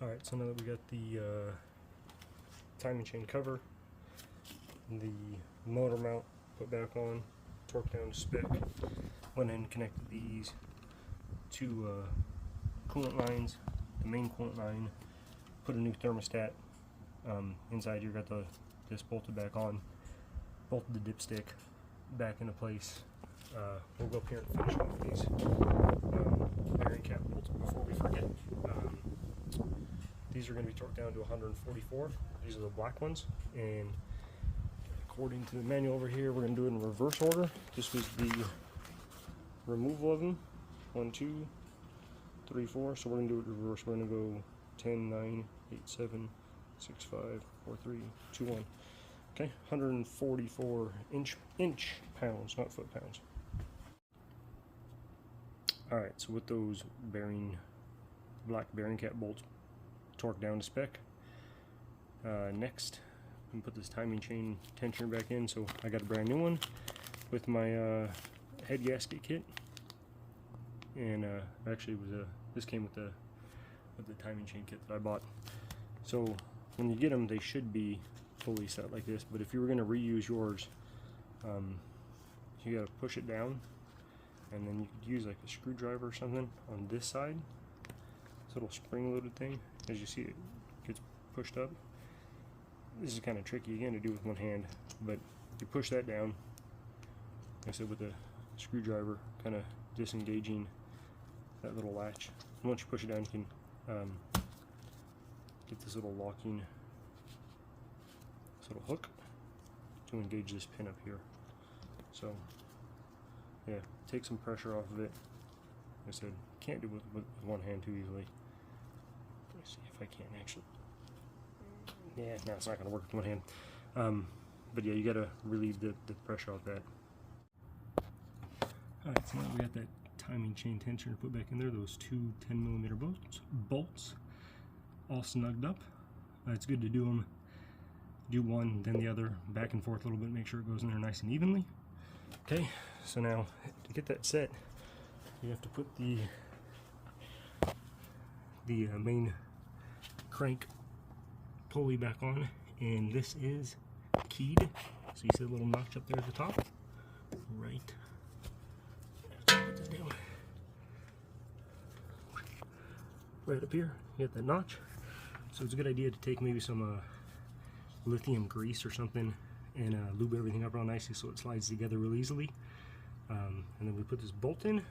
Alright, so now that we got the timing chain cover, the motor mount put back on, torque down to spec, went ahead and connected these two coolant lines, the main coolant line, put a new thermostat. Inside here got this bolted back on, bolted the dipstick back into place. We'll go up here and finish off these bearing cap bolts before we forget. These are going to be torqued down to 144. These are the black ones, and according to the manual over here, we're going to do it in reverse order. This was the removal of them. 1, 2, 3, 4. So we're going to do it in reverse. We're going to go 10, 9, 8, 7, 6, 5, 4, 3, 2, 1. Okay, 144 inch pounds, not foot pounds. Alright, so with those black bearing cap bolts torqued down to spec, next I'm going to put this timing chain tensioner back in. So I got a brand new one with my head gasket kit, and actually this came with the timing chain kit that I bought. So when you get them, they should be fully set like this, but if you were going to reuse yours, you got to push it down, and then you could use like a screwdriver or something on this side, this little spring-loaded thing. As you see, it gets pushed up. This is kind of tricky again to do with one hand, but you push that down, like I said, with a screwdriver, kind of disengaging that little latch. And once you push it down, you can get this little locking, this little hook to engage this pin up here. So yeah, take some pressure off of it. Like I said, can't do it with one hand too easily. Let's see if I can actually. Yeah, no, it's not going to work with one hand. But yeah, you got to relieve the pressure off that. Alright, so now we got that timing chain tensioner put back in there. Those two 10mm bolts all snugged up. It's good to do one, then the other, back and forth a little bit, make sure it goes in there nice and evenly. Okay, so now to get that set, you have to put the main crank pulley back on, and this is keyed. So you see the little notch up there at the top, right? Put this down. Right up here, you get that notch. So it's a good idea to take maybe some lithium grease or something and lube everything up real nicely so it slides together real easily. And then we put this bolt in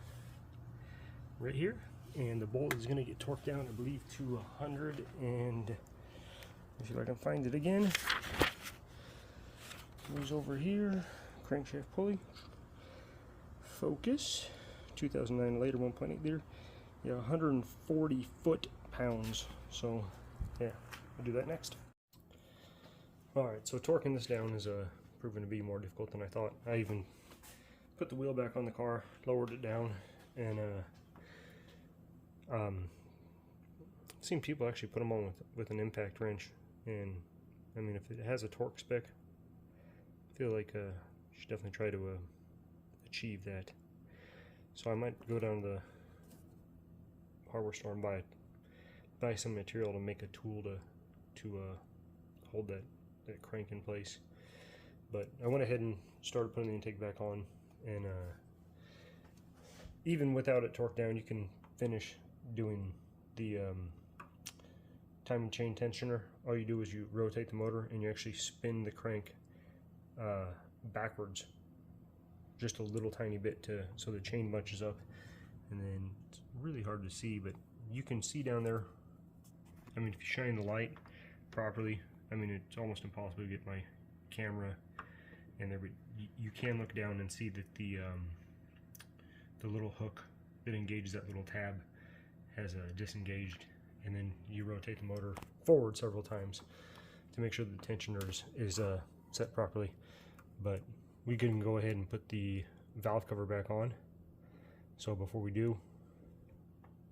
right here, and the bolt is going to get torqued down, I believe, to 100 and let's see if I can find it again. It was over here. Crankshaft pulley. Focus. 2009 liter, 1.8 liter. Yeah, 140 foot-pounds. So yeah, we'll do that next. Alright, so torquing this down is proven to be more difficult than I thought. I even put the wheel back on the car, lowered it down, and I've seen people actually put them on with an impact wrench. And I mean, if it has a torque spec, I feel like you should definitely try to achieve that. So I might go down to the hardware store and buy some material to make a tool to hold that crank in place. But I went ahead and started putting the intake back on, and even without it torqued down, you can finish doing the timing chain tensioner. All you do is you rotate the motor and you actually spin the crank backwards just a little tiny bit so the chain bunches up, and then it's really hard to see, but you can see down there. I mean, if you shine the light properly, I mean, it's almost impossible to get my camera in there, but you can look down and see that the little hook that engages that little tab has disengaged, and then you rotate the motor forward several times to make sure the tensioner is set properly. But we can go ahead and put the valve cover back on. So before we do,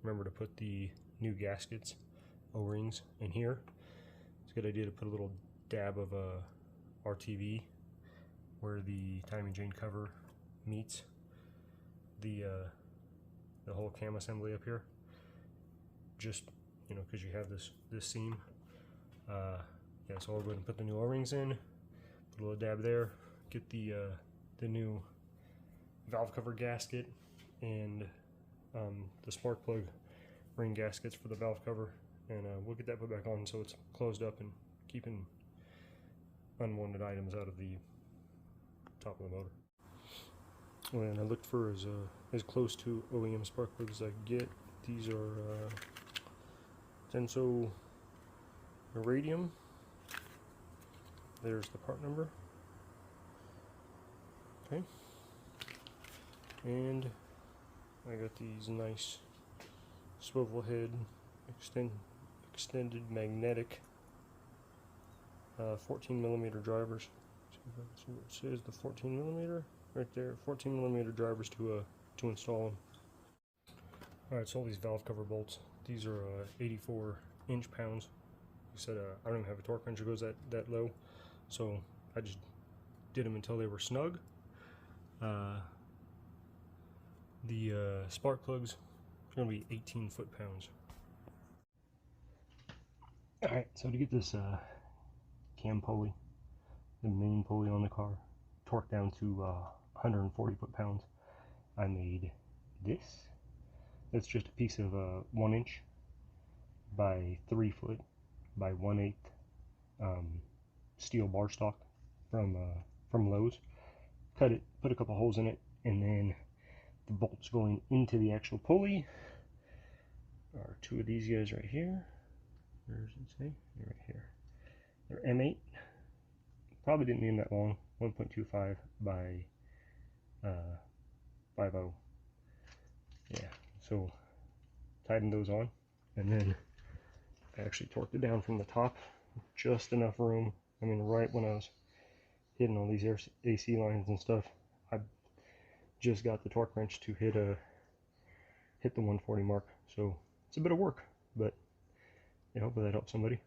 remember to put the new gaskets, O-rings, in here. It's a good idea to put a little dab of RTV where the timing chain cover meets the whole cam assembly up here. Just you know, because you have this seam. Yeah, so I'll go ahead and put the new O-rings in, put a little dab there, get the new valve cover gasket and the spark plug ring gaskets for the valve cover, and we'll get that put back on so it's closed up and keeping unwanted items out of the top of the motor. And I looked for as close to OEM spark plugs as I could get. These are Tenso Iridium. There's the part number. Okay. And I got these nice swivel head extended magnetic 14mm drivers. So it says the 14mm right there. 14mm drivers to install them. All right, so all these valve cover bolts. These are 84 inch-pounds. Like I said, I don't even have a torque wrench that goes that low, so I just did them until they were snug. The spark plugs are going to be 18 foot-pounds. Alright, so to get this cam pulley, the main pulley on the car, torqued down to 140 foot-pounds, I made this. It's just a piece of 1 inch by 3 foot by 1/8 steel bar stock from Lowe's. Cut it, put a couple holes in it, and then the bolts going into the actual pulley are two of these guys right here. Where does it say? Right here. They're M8. Probably didn't need them that long. 1.25 by 5/0. Yeah. So tightened those on, and then I actually torqued it down from the top, just enough room. I mean, right when I was hitting all these AC lines and stuff, I just got the torque wrench to hit the 140 mark. So it's a bit of work, but yeah, hopefully that helps somebody.